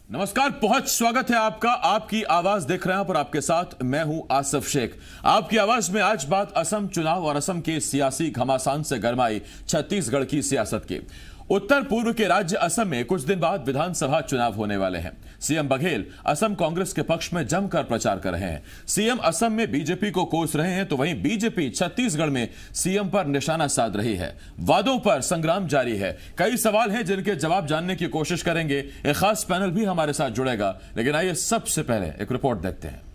नमस्कार, बहुत स्वागत है आपका। आपकी आवाज देख रहे हैं और आपके साथ मैं हूं आसिफ शेख। आपकी आवाज में आज बात असम चुनाव और असम के सियासी घमासान से गरमाई छत्तीसगढ़ की सियासत की। उत्तर पूर्व के राज्य असम में कुछ दिन बाद विधानसभा चुनाव होने वाले हैं। सीएम बघेल असम कांग्रेस के पक्ष में जमकर प्रचार कर रहे हैं। सीएम असम में बीजेपी को कोस रहे हैं तो वहीं बीजेपी छत्तीसगढ़ में सीएम पर निशाना साध रही है। वादों पर संग्राम जारी है। कई सवाल हैं जिनके जवाब जानने की कोशिश करेंगे। एक खास पैनल भी हमारे साथ जुड़ेगा, लेकिन आइए सबसे पहले एक रिपोर्ट देखते हैं।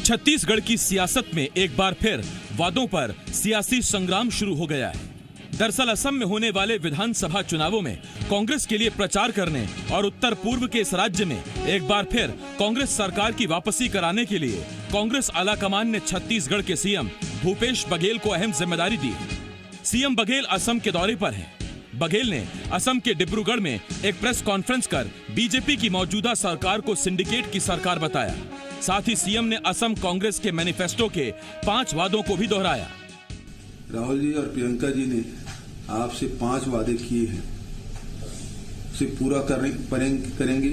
छत्तीसगढ़ की सियासत में एक बार फिर वादों पर सियासी संग्राम शुरू हो गया है। दरअसल असम में होने वाले विधानसभा चुनावों में कांग्रेस के लिए प्रचार करने और उत्तर पूर्व के इस राज्य में एक बार फिर कांग्रेस सरकार की वापसी कराने के लिए कांग्रेस आलाकमान ने छत्तीसगढ़ के सीएम भूपेश बघेल को अहम जिम्मेदारी दी है। सीएम बघेल असम के दौरे पर हैं। बघेल ने असम के डिब्रूगढ़ में एक प्रेस कॉन्फ्रेंस कर बीजेपी की मौजूदा सरकार को सिंडिकेट की सरकार बताया। साथ ही सीएम ने असम कांग्रेस के मैनिफेस्टो के 5 वादों को भी दोहराया। राहुल जी और प्रियंका जी ने आपसे 5 वादे किए हैं, उसे पूरा करेंगे।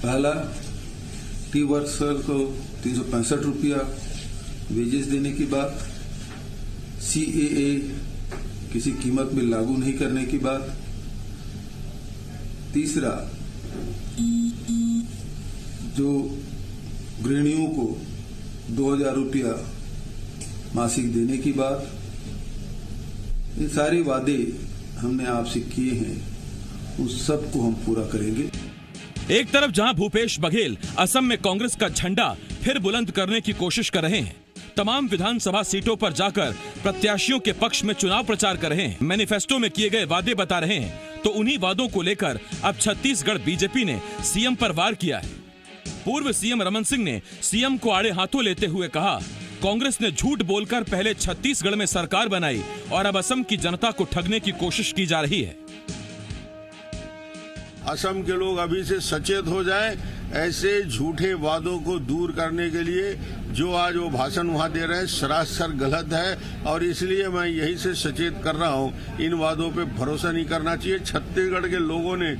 पहला, टी वर्कर को 365 रुपया वेजेस देने की बात, CAA किसी कीमत में लागू नहीं करने की बात। तीसरा, जो गृहिणियों को 2000 रुपया मासिक देने की बात। ये सारे वादे हमने आपसे किए हैं, उस सब को हम पूरा करेंगे। एक तरफ जहां भूपेश बघेल असम में कांग्रेस का झंडा फिर बुलंद करने की कोशिश कर रहे हैं, तमाम विधानसभा सीटों पर जाकर प्रत्याशियों के पक्ष में चुनाव प्रचार कर रहे हैं, मैनिफेस्टो में किए गए वादे बता रहे हैं, तो उन्हीं वादों को लेकर अब छत्तीसगढ़ बीजेपी ने सीएम पर वार किया है। पूर्व सीएम रमन सिंह ने सीएम को आड़े हाथों लेते हुए कहा, कांग्रेस ने झूठ बोलकर पहले छत्तीसगढ़ में सरकार बनाई और अब असम की जनता को ठगने की कोशिश की जा रही है। असम के लोग अभी से सचेत हो जाएं, ऐसे झूठे वादों को दूर करने के लिए जो आज वो भाषण वहां दे रहे हैं सरासर गलत है, और इसलिए मैं यही से सचेत कर रहा हूं, इन वादों पे भरोसा नहीं करना चाहिए। छत्तीसगढ़ के लोगों ने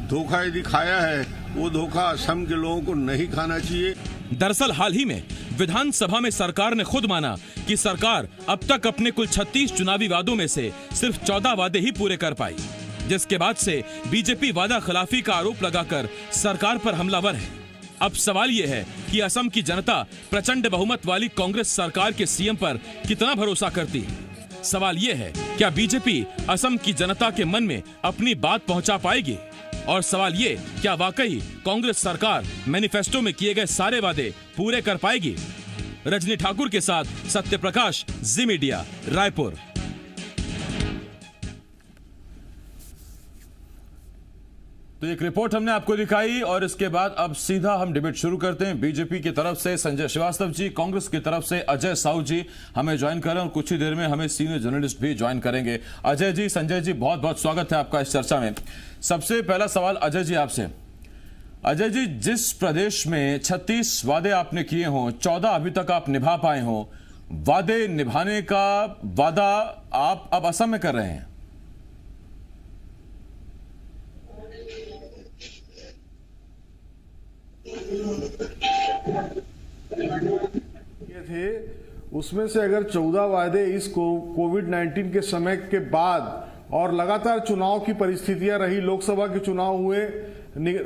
धोखा यदि खाया है, वो धोखा असम के लोगों को नहीं खाना चाहिए। दरअसल हाल ही में विधानसभा में सरकार ने खुद माना कि सरकार अब तक अपने कुल 36 चुनावी वादों में से सिर्फ 14 वादे ही पूरे कर पाई, जिसके बाद से बीजेपी वादा खिलाफी का आरोप लगाकर सरकार पर हमलावर है। अब सवाल यह है कि असम की जनता प्रचंड बहुमत वाली कांग्रेस सरकार के सीएम पर कितना भरोसा करती है। सवाल यह है, क्या बीजेपी असम की जनता के मन में अपनी बात पहुंचा पाएगी? और सवाल ये, क्या वाकई कांग्रेस सरकार मैनिफेस्टो में किए गए सारे वादे पूरे कर पाएगी? रजनी ठाकुर के साथ सत्य प्रकाश, जी मीडिया, रायपुर। तो एक रिपोर्ट हमने आपको दिखाई और इसके बाद अब सीधा हम डिबेट शुरू करते हैं। बीजेपी की तरफ से संजय श्रीवास्तव जी, कांग्रेस की तरफ से अजय साहू जी हमें ज्वाइन करें और कुछ ही देर में हमें सीनियर जर्नलिस्ट भी ज्वाइन करेंगे। अजय जी, संजय जी, बहुत बहुत स्वागत है आपका इस चर्चा में। सबसे पहला सवाल अजय जी आपसे। अजय जी, जिस प्रदेश में 36 वादे आपने किए हों, 14 अभी तक आप निभा पाए हों, वादे निभाने का वादा आप अब असम में कर रहे हैं। ये थे, उसमें से अगर 14 वादे इस कोविड-19 के समय के बाद और लगातार चुनाव की परिस्थितियां रही, लोकसभा के चुनाव हुए,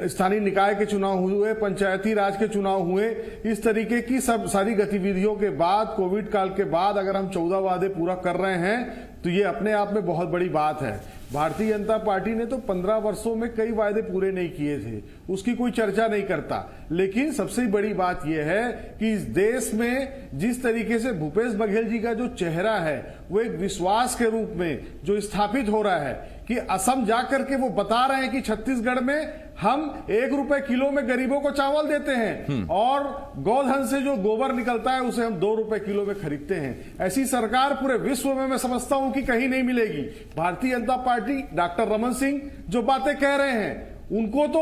स्थानीय निकाय के चुनाव हुए, पंचायती राज के चुनाव हुए, इस तरीके की सब सारी गतिविधियों के बाद, कोविड काल के बाद अगर हम 14 वादे पूरा कर रहे हैं तो ये अपने आप में बहुत बड़ी बात है। भारतीय जनता पार्टी ने तो 15 वर्षों में कई वायदे पूरे नहीं किए थे, उसकी कोई चर्चा नहीं करता। लेकिन सबसे बड़ी बात यह है कि इस देश में जिस तरीके से भूपेश बघेल जी का जो चेहरा है, वो एक विश्वास के रूप में जो स्थापित हो रहा है कि असम जाकर के वो बता रहे हैं कि छत्तीसगढ़ में हम 1 रुपए किलो में गरीबों को चावल देते हैं और गोधन से जो गोबर निकलता है उसे हम 2 रुपए किलो में खरीदते हैं। ऐसी सरकार पूरे विश्व में मैं समझता हूं कि कहीं नहीं मिलेगी। भारतीय जनता पार्टी, डॉक्टर रमन सिंह जो बातें कह रहे हैं उनको तो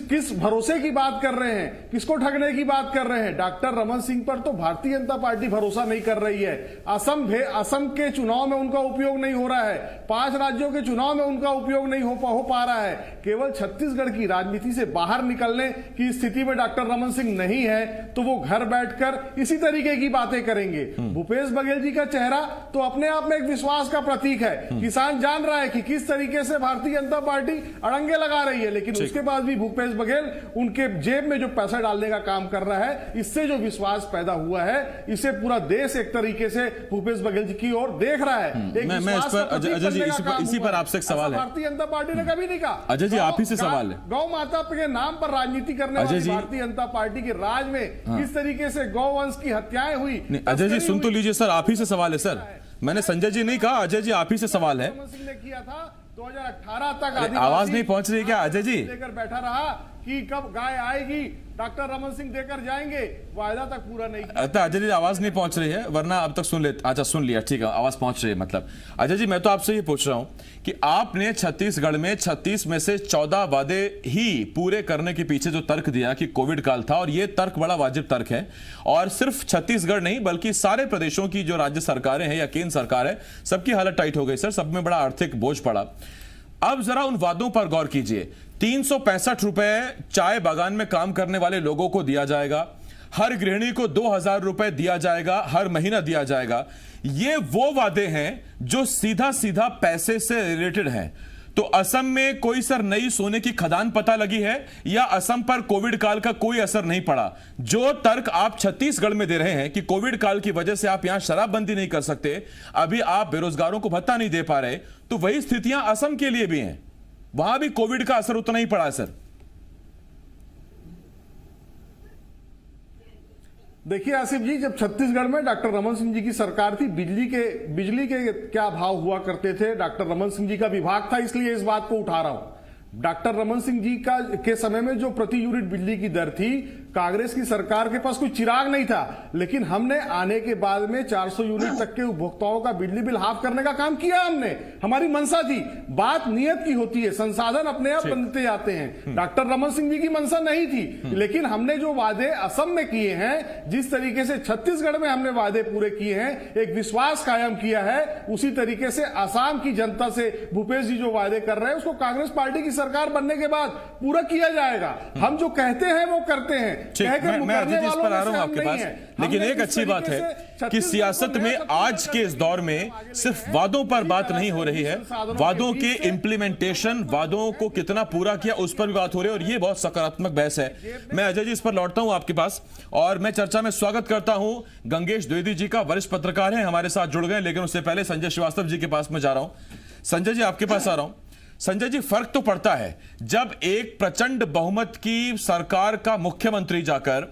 किस भरोसे की बात कर रहे हैं, किसको ठगने की बात कर रहे हैं? डॉक्टर रमन सिंह पर तो भारतीय जनता पार्टी भरोसा नहीं कर रही है। असम के चुनाव में उनका उपयोग नहीं हो रहा है, 5 राज्यों के चुनाव में उनका उपयोग नहीं हो पा रहा है। केवल छत्तीसगढ़ की राजनीति से बाहर निकलने की स्थिति में डॉक्टर रमन सिंह नहीं है, तो वो घर बैठकर इसी तरीके की बातें करेंगे। भूपेश बघेल जी का चेहरा तो अपने आप में एक विश्वास का प्रतीक है। किसान जान रहा है कि किस तरीके से भारतीय जनता पार्टी अड़ंगे लगा रही है, लेकिन उसके बाद भी भूपेश बघेल उनके जेब में जो पैसा डालने का काम कर रहा है, इससे जो विश्वास पैदा हुआ है, इसे पूरा देश एक तरीके से भूपेश बघेल जी की ओर देख रहा है। मैं इस पर अजय जी इसी पर आपसे एक सवाल है। भारतीय जनता पार्टी ने कभी नहीं कहा। अजय जी आप ही से सवाल है। गौ माता के नाम पर राजनीति करने वाली भारतीय जनता पार्टी के राज में किस तरीके से गौवंश की हत्याएं हुई। अजय जी सुन तो लीजिए सर, आप ही से सवाल है सर, मैंने संजय जी नहीं कहा, अजय जी आप ही से सवाल है। रमन सिंह ने किया था 2018 तक, आवाज नहीं पहुंच रही क्या अजय जी? लेकर बैठा रहा कि कब गाय आएगी, डॉक्टर रमन सिंह देकर जाएंगे, वायदा तक पूरा नहीं किया। अजय जी आवाज नहीं पहुंच रही है, वरना अब तक सुन ले। अच्छा सुन लिया, ठीक है, आवाज पहुंच रही है। मतलब अजय जी मैं तो आपसे ये पूछ रहा हूं कि आपने छत्तीसगढ़ में 36 में से 14 वादे ही पूरे करने के पीछे जो तर्क दिया कि कोविड काल था, और ये तर्क बड़ा वाजिब तर्क है, और सिर्फ छत्तीसगढ़ नहीं बल्कि सारे प्रदेशों की जो राज्य सरकारें हैं या केंद्र सरकार है, सबकी हालत टाइट हो गई सर, सब में बड़ा आर्थिक बोझ पड़ा। अब जरा उन वादों पर गौर कीजिए। 365 रुपए चाय बागान में काम करने वाले लोगों को दिया जाएगा, हर गृहिणी को 2000 रुपए दिया जाएगा, हर महीना दिया जाएगा। ये वो वादे हैं जो सीधा सीधा पैसे से रिलेटेड हैं। तो असम में कोई सर नई सोने की खदान पता लगी है या असम पर कोविड काल का कोई असर नहीं पड़ा? जो तर्क आप छत्तीसगढ़ में दे रहे हैं कि कोविड काल की वजह से आप यहां शराबबंदी नहीं कर सकते, अभी आप बेरोजगारों को भत्ता नहीं दे पा रहे, तो वही स्थितियां असम के लिए भी हैं, वहां भी कोविड का असर उतना ही पड़ा सर। देखिए आसिफ जी, जब छत्तीसगढ़ में डॉक्टर रमन सिंह जी की सरकार थी, बिजली के क्या भाव हुआ करते थे, डॉक्टर रमन सिंह जी का विभाग था, इसलिए इस बात को उठा रहा हूं। डॉक्टर रमन सिंह जी के समय में जो प्रति यूनिट बिजली की दर थी, कांग्रेस की सरकार के पास कोई चिराग नहीं था, लेकिन हमने आने के बाद में 400 यूनिट तक के उपभोक्ताओं का बिजली बिल हाफ करने का काम किया। हमने, हमारी मंशा थी। बात नियत की होती है, संसाधन अपने आप बनते जाते हैं। डॉक्टर रमन सिंह जी की मंशा नहीं थी, लेकिन हमने जो वादे असम में किए हैं, जिस तरीके से छत्तीसगढ़ में हमने वादे पूरे किए हैं, एक विश्वास कायम किया है, उसी तरीके से असम की जनता से भूपेश जी जो वादे कर रहे हैं, उसको कांग्रेस पार्टी की सरकार बनने के बाद पूरा किया जाएगा। हम जो कहते हैं वो करते हैं। मैं अजय जी इस पर आ रहा हूं आपके पास, लेकिन एक अच्छी बात है कि सियासत में आज के इस दौर में सिर्फ वादों पर बात नहीं हो रही है, वादों के इंप्लीमेंटेशन, वादों को कितना पूरा किया उस पर भी बात हो रही है, और ये बहुत सकारात्मक बहस है। मैं अजय जी इस पर लौटता हूं आपके पास, और मैं चर्चा में स्वागत करता हूं गंगेश द्विवेदी जी का, वरिष्ठ पत्रकार हैं, हमारे साथ जुड़ गए, लेकिन उससे पहले संजय श्रीवास्तव जी के पास में जा रहा हूं। संजय जी आपके पास आ रहा हूं। संजय जी, फर्क तो पड़ता है जब एक प्रचंड बहुमत की सरकार का मुख्यमंत्री जाकर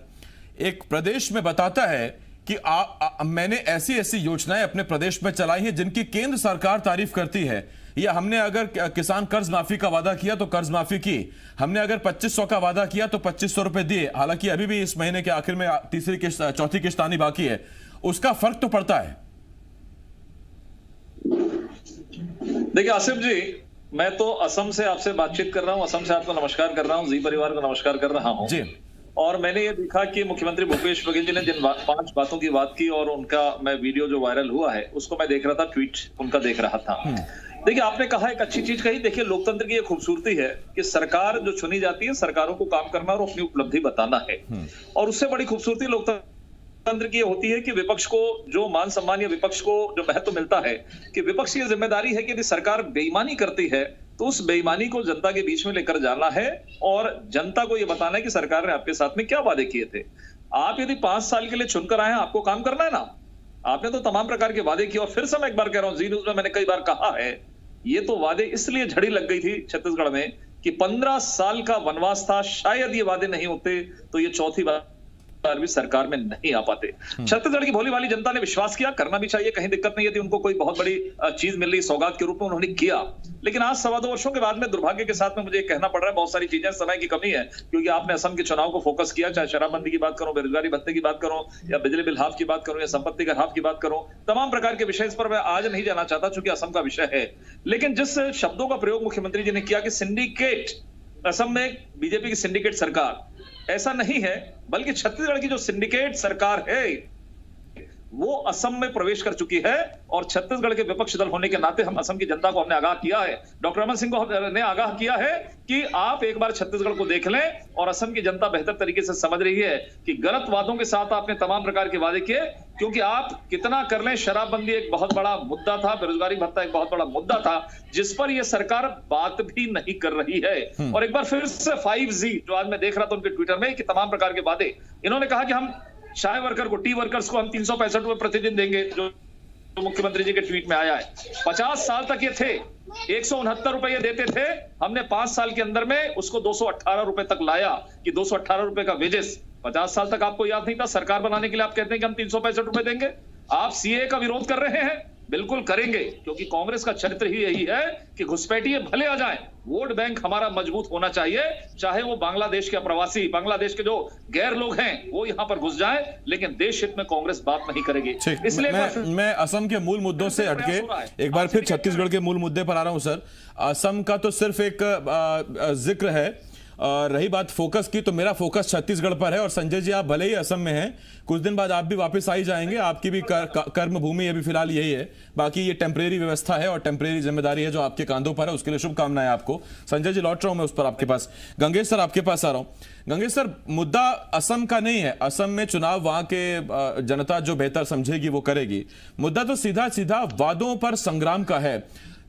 एक प्रदेश में बताता है कि मैंने ऐसी ऐसी योजनाएं अपने प्रदेश में चलाई हैं जिनकी केंद्र सरकार तारीफ करती है, या हमने अगर किसान कर्ज माफी का वादा किया तो कर्ज माफी की, हमने अगर 2500 का वादा किया तो 2500 रुपए दिए, हालांकि अभी भी इस महीने के आखिर में तीसरी किस्त, चौथी किस्त आनी बाकी है। उसका फर्क तो पड़ता है। देखिए आसिफ जी, मैं तो असम से आपसे बातचीत कर रहा हूं, असम से आपको नमस्कार कर रहा हूं, जी परिवार को नमस्कार कर रहा हूं जी। और मैंने ये देखा कि मुख्यमंत्री भूपेश बघेल जी ने जिन 5 बातों की बात की, और उनका मैं वीडियो जो वायरल हुआ है उसको मैं देख रहा था, ट्वीट उनका देख रहा था। देखिए आपने कहा एक अच्छी चीज कही। देखिए लोकतंत्र की ये खूबसूरती है कि सरकार जो चुनी जाती है, सरकारों को काम करना और अपनी उपलब्धि बताना है, और उससे बड़ी खूबसूरती लोकतंत्र की होती है कि विपक्ष को जो मान सम्मान या विपक्ष को जो महत्व मिलता है, कि विपक्ष की जिम्मेदारी है कि यदि सरकार बेईमानी करती है तो उस बेईमानी को जनता के बीच में लेकर जाना है, और जनता को यह बताना है कि सरकार ने आपके साथ में क्या वादे किए थे। आप यदि 5 साल के लिए चुनकर आए हैं, आपको काम करना है ना। आपने तो तमाम प्रकार के वादे किए, और फिर से मैं एक बार कह रहा हूं, जी न्यूज में मैंने कई बार कहा है, ये तो वादे इसलिए झड़ी लग गई थी छत्तीसगढ़ में कि 15 साल का वनवास था। शायद ये वादे नहीं होते तो ये चौथी बार भी सरकार में नहीं आ पाते। छत्तीसगढ़ की भोली भाली जनता ने विश्वास किया, करना भी चाहिए, कहीं दिक्कत नहीं है, उनको कोई बहुत बड़ी चीज मिल रही सौगात के रूप में, उन्होंने किया। लेकिन आज 2.25 वर्षों के बाद में दुर्भाग्य के साथ में मुझे कहना पड़ रहा है, बहुत सारी चीजें, समय की कमी है, क्योंकि आपने असम के चुनाव को फोकस किया, चाहे शराबबंदी की बात करो, बेरोजगारी भत्ते की बात करो, या बिजली बिल हाफ की बात करो, या संपत्ति कर हाफ की बात करो, तमाम प्रकार के विषय, इस पर मैं आज नहीं जाना चाहता चूंकि असम का विषय है। लेकिन जिस शब्दों का प्रयोग मुख्यमंत्री जी ने किया कि सिंडिकेट, असम में बीजेपी की सिंडिकेट सरकार, ऐसा नहीं है, बल्कि छत्तीसगढ़ की जो सिंडिकेट सरकार है वो असम में प्रवेश कर चुकी है। और छत्तीसगढ़ के विपक्ष दल होने के नाते हम असम की जनता को हमने आगाह किया है, डॉक्टर रमन सिंह को ने आगाह किया है कि आप एक बार छत्तीसगढ़ को देख लें। और असम की जनता बेहतर तरीके से समझ रही है कि गलत वादों के साथ आपने तमाम प्रकार के वादे किए, क्योंकि आप कितना कर लें, शराबबंदी एक बहुत बड़ा मुद्दा था, बेरोजगारी भत्ता एक बहुत बड़ा मुद्दा था, जिस पर यह सरकार बात भी नहीं कर रही है। और एक बार फिर से 5G, जो आज मैं देख रहा था उनके ट्विटर में कि तमाम प्रकार के वादे, इन्होंने कहा कि हम चाय वर्कर को, टी वर्कर्स को हम 365 रुपए प्रतिदिन देंगे, जो मुख्यमंत्री जी के ट्वीट में आया है। 50 साल तक ये थे, 169 रुपए ये देते थे, हमने 5 साल के अंदर में उसको 218 रुपए तक लाया कि 218 रुपए का वेजेस। 50 साल तक आपको याद नहीं था, सरकार बनाने के लिए आप कहते हैं कि हम 365 रुपए देंगे। आप सीए का विरोध कर रहे हैं, बिल्कुल करेंगे, क्योंकि कांग्रेस का चरित्र ही यही है कि घुसपैठिए भले आ जाएं, वोट बैंक हमारा मजबूत होना चाहिए, चाहे वो बांग्लादेश के अप्रवासी, बांग्लादेश के जो गैर लोग हैं वो यहां पर घुस जाएं, लेकिन देश हित में कांग्रेस बात नहीं करेगी। इसलिए मैं असम के मूल मुद्दों से हटके एक बार फिर छत्तीसगढ़ के मूल मुद्दे पर आ रहा हूं सर। असम का तो सिर्फ एक जिक्र है, रही बात फोकस की, तो मेरा फोकस छत्तीसगढ़ पर है। और संजय जी, आप भले ही असम में हैं, कुछ दिन बाद आप भी वापस आ ही जाएंगे, आपकी भी कर्म भूमि अभी फिलहाल यही है। बाकी ये टेम्परेरी व्यवस्था है और टेम्परेरी जिम्मेदारी है जो आपके कांधों पर है, उसके लिए शुभकामनाएं आपको। संजय जी, लौट रहा हूं मैं उस पर आपके पास। गंगेश सर, आपके पास आ रहा हूं। गंगेश सर, मुद्दा असम का नहीं है, असम में चुनाव वहां के जनता जो बेहतर समझेगी वो करेगी। मुद्दा तो सीधा सीधा वादों पर संग्राम का है।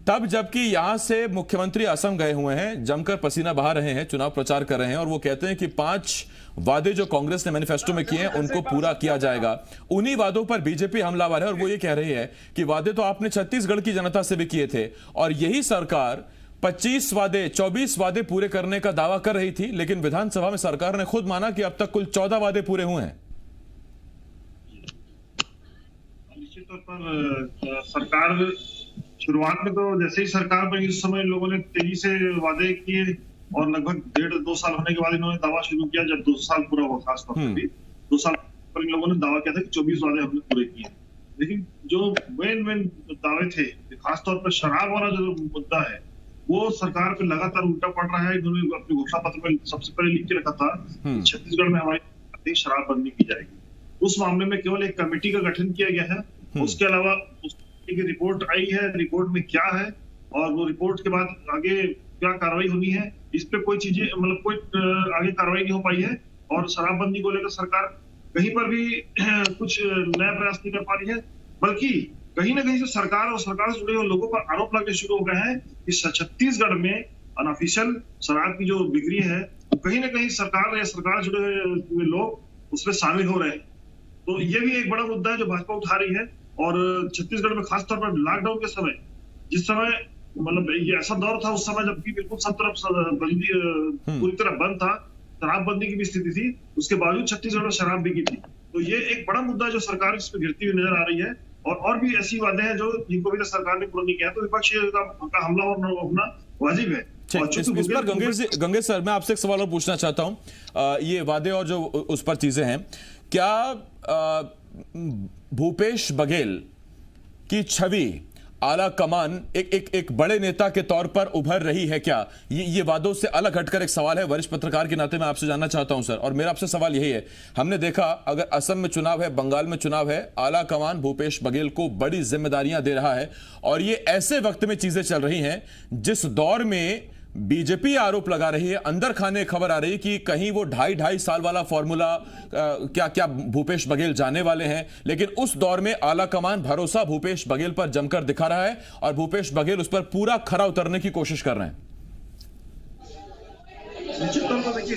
तब जबकि यहां से मुख्यमंत्री असम गए हुए हैं, जमकर पसीना बहा रहे हैं, चुनाव प्रचार कर रहे हैं, और वो कहते हैं कि 5 वादे जो कांग्रेस ने मैनिफेस्टो में किए हैं उनको पूरा किया जाएगा। उन्हीं वादों पर बीजेपी हमलावर है और वो ये कह रही है कि वादे तो आपने छत्तीसगढ़ की जनता से भी किए थे, और यही सरकार 25 वादे 24 वादे पूरे करने का दावा कर रही थी, लेकिन विधानसभा में सरकार ने खुद माना कि अब तक कुल 14 वादे पूरे हुए हैं। निश्चित तौर पर सरकार शुरुआत में तो जैसे ही सरकार बनी उस समय लोगों ने तेजी से वादे किए, और लगभग 1.5-2 साल होने के बाद इन्होंने दावा शुरू किया, जब 2 साल पूरा हुआ, खासतौर पर 2 साल पर इन लोगों ने दावा किया था कि 24 वादे हमने पूरे किए। लेकिन जो मेन दावे थे, खासतौर पर शराब वाला जो मुद्दा है, वो सरकार पे लगातार उल्टा पड़ रहा है। इन्होंने अपने घोषणा पत्र में सबसे पहले लिख के रखा था छत्तीसगढ़ में हमारी शराबबंदी की जाएगी। उस मामले में केवल एक कमेटी का गठन किया गया है, उसके अलावा की रिपोर्ट आई है, रिपोर्ट में क्या है और वो रिपोर्ट के बाद आगे क्या कार्रवाई होनी है, इस पे कोई चीजें मतलब कोई आगे कार्रवाई नहीं हो पाई है। और शराबबंदी को लेकर सरकार कहीं पर भी कुछ नया प्रयास नहीं कर पा रही है, बल्कि कहीं ना कहीं से सरकार और सरकार से जुड़े हुए लोगों पर आरोप लगने शुरू हो गए हैं कि छत्तीसगढ़ में अनऑफिशियल शराब की जो बिक्री है वो कहीं ना कहीं सरकार या सरकार से जुड़े हुए लोग उसमें शामिल हो रहे हैं। तो ये भी एक बड़ा मुद्दा है जो भाजपा उठा रही है। और छत्तीसगढ़ में खासतौर पर लॉकडाउन के समय, जिस समय मतलब ये ऐसा दौर था उस समय जबकि बिल्कुल सब तरफ पूरी तरह बंद था, शराबबंदी की भी स्थिति थी, उसके बावजूद छत्तीसगढ़ में शराब बिकी थी। तो ये एक बड़ा मुद्दा जो सरकार इस पर गिरती हुई नजर आ रही है। और भी ऐसी वादे हैं जो जिनको भी सरकार ने पूरा नहीं किया, तो विपक्ष का हमला होना वाजिब है। इस पर गंगेश सर, मैं आपसे एक सवाल और पूछना चाहता हूं। ये वादे और जो उस पर चीजें हैं, क्या भूपेश बघेल की छवि आला कमान एक बड़े नेता के तौर पर उभर रही है क्या? ये वादों से अलग हटकर एक सवाल है, वरिष्ठ पत्रकार के नाते मैं आपसे जानना चाहता हूं सर, और मेरा आपसे सवाल यही है। हमने देखा अगर असम में चुनाव है, बंगाल में चुनाव है, आला कमान भूपेश बघेल को बड़ी जिम्मेदारियां दे रहा है, और ये ऐसे वक्त में चीजें चल रही हैं जिस दौर में बीजेपी आरोप लगा रही है, अंदर खाने खबर आ रही है कि कहीं वो 2.5 साल वाला फॉर्मूला क्या भूपेश बघेल जाने वाले हैं। लेकिन उस दौर में आला कमान भरोसा भूपेश बघेल पर जमकर दिखा रहा है और भूपेश बघेल उस पर पूरा खरा उतरने की कोशिश कर रहे हैं। निश्चित तौर पर देखिए,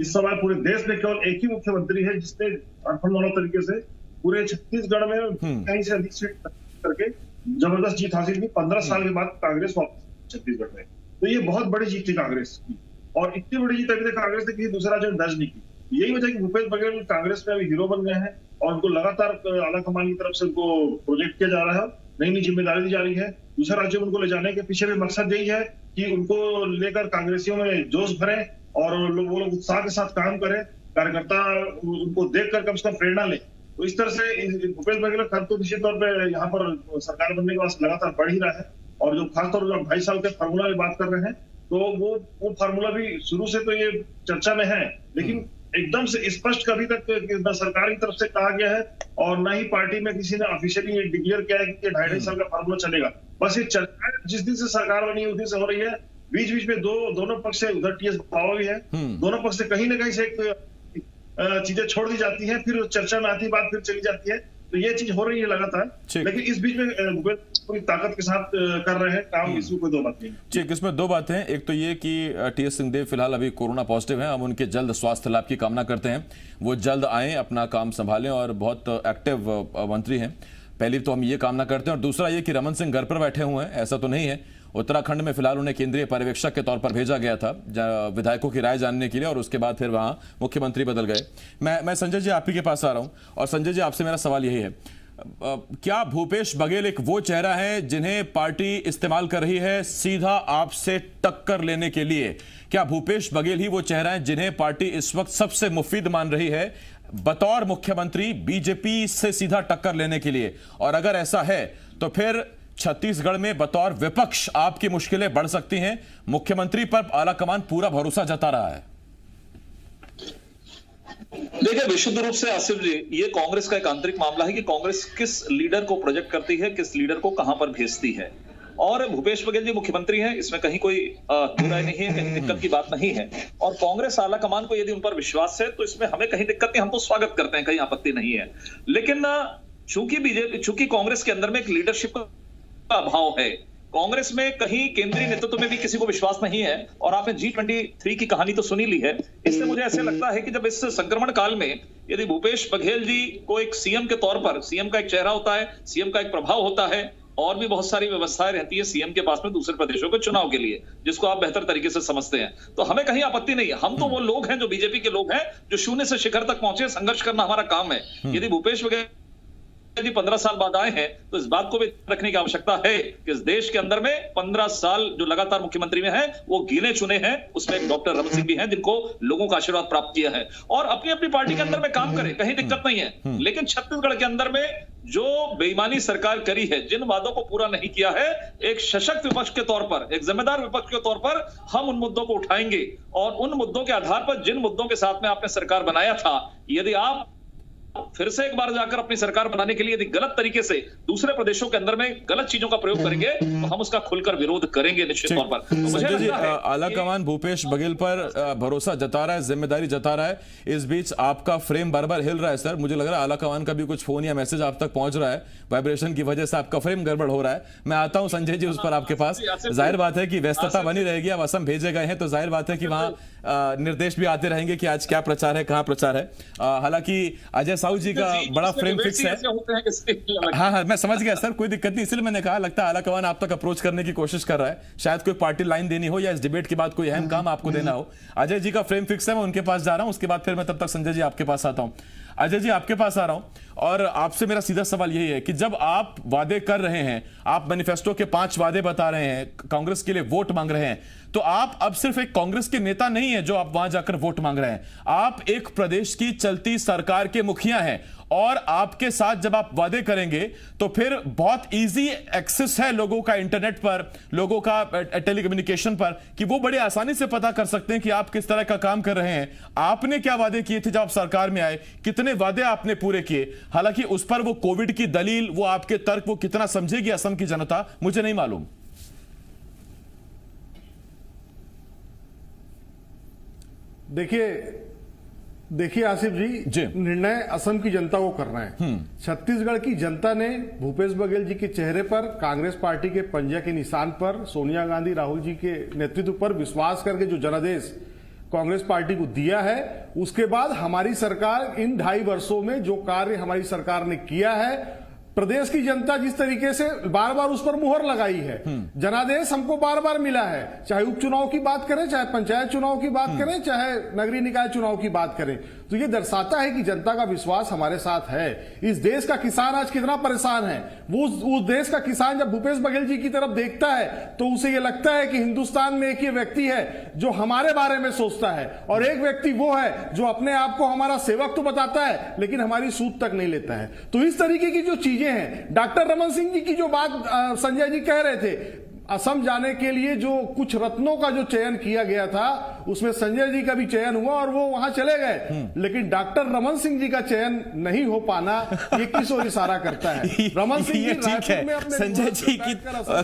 इस समय पूरे देश में केवल एक ही मुख्यमंत्री है जिसने अर्थपूर्ण तरीके से पूरे छत्तीसगढ़ में कहीं से अधिक सीट करके जबरदस्त जीत हासिल की 15 साल के बाद कांग्रेस वापस छत्तीसगढ़ में। तो ये बहुत बड़ी जीत थी कांग्रेस की, और इतनी बड़ी जीत अभी तक कांग्रेस ने किसी दूसरे राज्य में दर्ज नहीं की। यही वजह कि भूपेश बघेल कांग्रेस में अभी हीरो बन गए हैं और उनको लगातार आला कमान की तरफ से उनको प्रोजेक्ट किया जा रहा है, नई नई जिम्मेदारी दी जा रही है। दूसरे राज्यों में उनको ले जाने के पीछे भी मकसद यही है कि उनको लेकर कांग्रेसियों में जोश भरे और वो लोग उत्साह के साथ काम करें, कार्यकर्ता उनको देखकर कम से कम प्रेरणा ले। तो इस तरह से भूपेश बघेल का तो निश्चित तौर पर यहाँ पर सरकार बनने के बाद लगातार बढ़ ही रहा है। और जो खासतौर पर 2.5 साल के फॉर्मूला की बात कर रहे हैं, तो वो फार्मूला भी शुरू से तो ये चर्चा में है, लेकिन एकदम से स्पष्ट कभी तक न सरकार की तरफ से कहा गया है और न ही पार्टी में किसी ने ऑफिशियली डिक्लेयर किया है कि 2.5 साल का फार्मूला चलेगा। बस ये चर्चा जिस दिन से सरकार बनी उस दिन से हो रही है। बीच बीच में दोनों पक्ष से उधर टीएस बाबा भी है, दोनों पक्ष से कहीं ना कहीं से चीजें छोड़ दी जाती है, फिर चर्चा में आती बात फिर चली जाती है। तो ये चीज हो रही है लगातार, लेकिन इस बीच में भूपेश पूरी ताकत के साथ कर रहे हैं काम। इसमें कोई दो बात नहीं। ठीक, इसमें दो बातें हैं। एक तो ये कि टीएस सिंहदेव फिलहाल अभी कोरोना पॉजिटिव हैं, हम उनके जल्द स्वास्थ्य लाभ की कामना करते हैं, वो जल्द आएं, अपना काम संभालें और बहुत एक्टिव मंत्री हैं, पहली तो हम ये कामना करते हैं। और दूसरा ये कि रमन सिंह घर पर बैठे हुए हैं, ऐसा तो नहीं है। उत्तराखंड में फिलहाल उन्हें केंद्रीय पर्यवेक्षक के तौर पर भेजा गया था विधायकों की राय जानने के लिए, और उसके बाद फिर वहां मुख्यमंत्री बदल गए। मैं संजय जी आप ही के पास आ रहा हूं, और संजय जी आपसे मेरा सवाल यही है, क्या भूपेश बघेल एक वो चेहरा है जिन्हें पार्टी इस्तेमाल कर रही है सीधा आपसे टक्कर लेने के लिए? क्या भूपेश बघेल ही वो चेहरा है जिन्हें पार्टी इस वक्त सबसे मुफीद मान रही है बतौर मुख्यमंत्री बीजेपी से सीधा टक्कर लेने के लिए? और अगर ऐसा है तो फिर छत्तीसगढ़ में बतौर विपक्ष आपकी मुश्किलें बढ़ सकती हैं। मुख्यमंत्री पर आलाकमान पूरा भरोसा जता रहा है। देखिए, विशुद्ध रूप से आसिफ जी, ये कांग्रेस का एक आंतरिक मामला है कि कांग्रेस किस लीडर को प्रोजेक्ट करती है, किस लीडर को कहां पर भेजती है। और भूपेश बघेल जी मुख्यमंत्री हैं, इसमें कहीं कोई बुराई नहीं है, कहीं दिक्कत की बात नहीं है। और कांग्रेस आला कमान को यदि उन पर विश्वास है तो इसमें हमें कहीं दिक्कत नहीं, हम तो स्वागत करते हैं, कहीं आपत्ति नहीं है। लेकिन चूंकि कांग्रेस के अंदर में एक लीडरशिप का अभाव है, कांग्रेस में कहीं केंद्रीय नेतृत्व में भी किसी को विश्वास नहीं है। और आपने G23 की कहानी तो सुनी ली है, इससे मुझे ऐसे लगता है कि जब इस संक्रमण काल में यदि भूपेश बघेल जी को एक सीएम के तौर पर, सीएम का एक चेहरा होता है, सीएम का एक प्रभाव होता है, और भी बहुत सारी व्यवस्थाएं रहती है सीएम के पास में दूसरे प्रदेशों के चुनाव के लिए, जिसको आप बेहतर तरीके से समझते हैं, तो हमें कहीं आपत्ति नहीं है। हम तो वो लोग हैं जो बीजेपी के लोग हैं, जो शून्य से शिखर तक पहुंचे, संघर्ष करना हमारा काम है। यदि भूपेश बघेल यदि 15 साल बाद आए हैं तो इस बात को भी रखने की आवश्यकता है कि इस देश के अंदर में 15 साल जो लगातार मुख्यमंत्री में हैं वो गिने चुने हैं, उसमें डॉक्टर रमन सिंह भी हैं जिनको लोगों का आशीर्वाद प्राप्त किया है, और अपनी अपनी पार्टी के अंदर में काम करें, कहीं दिक्कत नहीं है। लेकिन छत्तीसगढ़ के अंदर में जो बेईमानी सरकार करी है, जिन वादों को पूरा नहीं किया है, एक सशक्त विपक्ष के तौर पर, एक जिम्मेदार विपक्ष के तौर पर हम उन मुद्दों को उठाएंगे, और उन मुद्दों के आधार पर जिन मुद्दों के साथ में आपने सरकार बनाया था, यदि आप फिर से एक बार जाकर अपनी सरकार बनाने के लिए यदि गलत तरीके से दूसरे प्रदेशों के अंदर में गलत चीजों का प्रयोग करेंगे तो हम उसका खुलकर विरोध करेंगे निश्चित तौर पर। तो संजय जी, आलाकमान भूपेश बघेल पर भरोसा जता रहा है, जिम्मेदारी जता रहा है, इस बीच आपका फ्रेम बार बार हिल रहा है सर। मुझे लग रहा है आलाकमान का भी कुछ फोन या मैसेज आप तक पहुंच रहा है, वाइब्रेशन की वजह से आपका फ्रेम गड़बड़ हो रहा है। मैं आता हूं संजय जी उस पर आपके पास। जाहिर बात है कि व्यस्तता बनी रहेगी, अब असम भेजे गए हैं तो जाहिर बात है कि वहां निर्देश भी आते रहेंगे कि आज क्या प्रचार है, कहां प्रचार है। हालांकि अजय साहू जी का बड़ा फ्रेम फिक्स है। हाँ, मैं समझ गया सर, कोई दिक्कत नहीं, इसलिए मैंने कहा लगता है आलाकमान आप तक अप्रोच करने की कोशिश कर रहा है, शायद कोई पार्टी लाइन देनी हो या इस डिबेट के बाद कोई अहम काम आपको देना हो। अजय जी का फ्रेम फिक्स है, मैं उनके पास जा रहा हूं, उसके बाद फिर मैं तब तक संजय जी आपके पास आता हूं। अजय जी आपके पास आ रहा हूं, और आपसे मेरा सीधा सवाल यही है कि जब आप वादे कर रहे हैं, आप मैनिफेस्टो के 5 वादे बता रहे हैं, कांग्रेस के लिए वोट मांग रहे हैं, तो आप अब सिर्फ एक कांग्रेस के नेता नहीं है जो आप वहां जाकर वोट मांग रहे हैं, आप एक प्रदेश की चलती सरकार के मुखिया हैं। और आपके साथ जब आप वादे करेंगे तो फिर बहुत इजी एक्सेस है लोगों का इंटरनेट पर, लोगों का टेलीकम्युनिकेशन पर, कि वो बड़े आसानी से पता कर सकते हैं कि आप किस तरह का काम कर रहे हैं। आपने क्या वादे किए थे जब आप सरकार में आए, कितने वादे आपने पूरे किए? हालांकि उस पर वो कोविड की दलील, वो आपके तर्क, वो कितना समझेगी असम की जनता, मुझे नहीं मालूम। देखिए आसिफ जी, निर्णय असम की जनता को करना है। छत्तीसगढ़ की जनता ने भूपेश बघेल जी के चेहरे पर, कांग्रेस पार्टी के पंजा के निशान पर, सोनिया गांधी राहुल जी के नेतृत्व पर विश्वास करके जो जनादेश कांग्रेस पार्टी को दिया है, उसके बाद हमारी सरकार इन 2.5 वर्षों में जो कार्य हमारी सरकार ने किया है, प्रदेश की जनता जिस तरीके से बार बार उस पर मुहर लगाई है, जनादेश हमको बार बार मिला है, चाहे उपचुनाव की बात करें, चाहे पंचायत चुनाव की बात करें, चाहे नगरीय निकाय चुनाव की बात करें, तो ये दर्शाता है कि जनता का विश्वास हमारे साथ है। इस देश का किसान आज कितना परेशान है, वो उस देश का किसान जब भूपेश बघेल जी की तरफ देखता है तो उसे ये लगता है कि हिंदुस्तान में एक ही व्यक्ति है जो हमारे बारे में सोचता है, और एक व्यक्ति वो है जो अपने आप को हमारा सेवक तो बताता है लेकिन हमारी सूद तक नहीं लेता है। तो इस तरीके की जो चीजें हैं, डॉक्टर रमन सिंह जी की जो बात संजय जी कह रहे थे, असम जाने के लिए जो कुछ रत्नों का जो चयन किया गया था उसमें संजय जी का भी चयन हुआ और वो वहां चले गए, लेकिन डॉक्टर रमन सिंह जी का चयन नहीं हो पाना ये किस ओर इशारा करता है? रमन सिंह जी ठीक है, संजय जी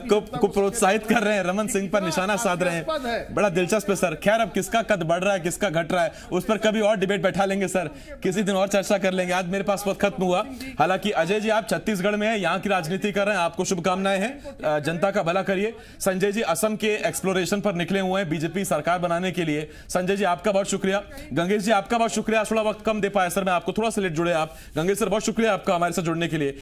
को प्रोत्साहित कर रहे हैं, रमन सिंह पर निशाना साध रहे हैं, बड़ा दिलचस्प है सर। खैर अब किसका कद बढ़ रहा है किसका घट रहा है उस पर कभी और डिबेट बैठा लेंगे सर, किसी दिन और चर्चा कर लेंगे। आज मेरे पास वक्त खत्म हुआ। हालांकि अजय जी आप छत्तीसगढ़ में हैं, यहाँ की राजनीति कर रहे हैं, आपको शुभकामनाएं हैं, जनता का भला करिए। संजय जी असम के एक्सप्लोरेशन पर निकले हुए हैं बीजेपी सरकार बनाने के लिए। संजय जी आपका बहुत शुक्रिया। गंगेश जी आपका बहुत शुक्रिया, थोड़ा वक्त कम दे पाए सर, मैं आपको थोड़ा सा लेट जुड़े आप। गंगेश सर बहुत शुक्रिया आपका हमारे साथ जुड़ने के लिए।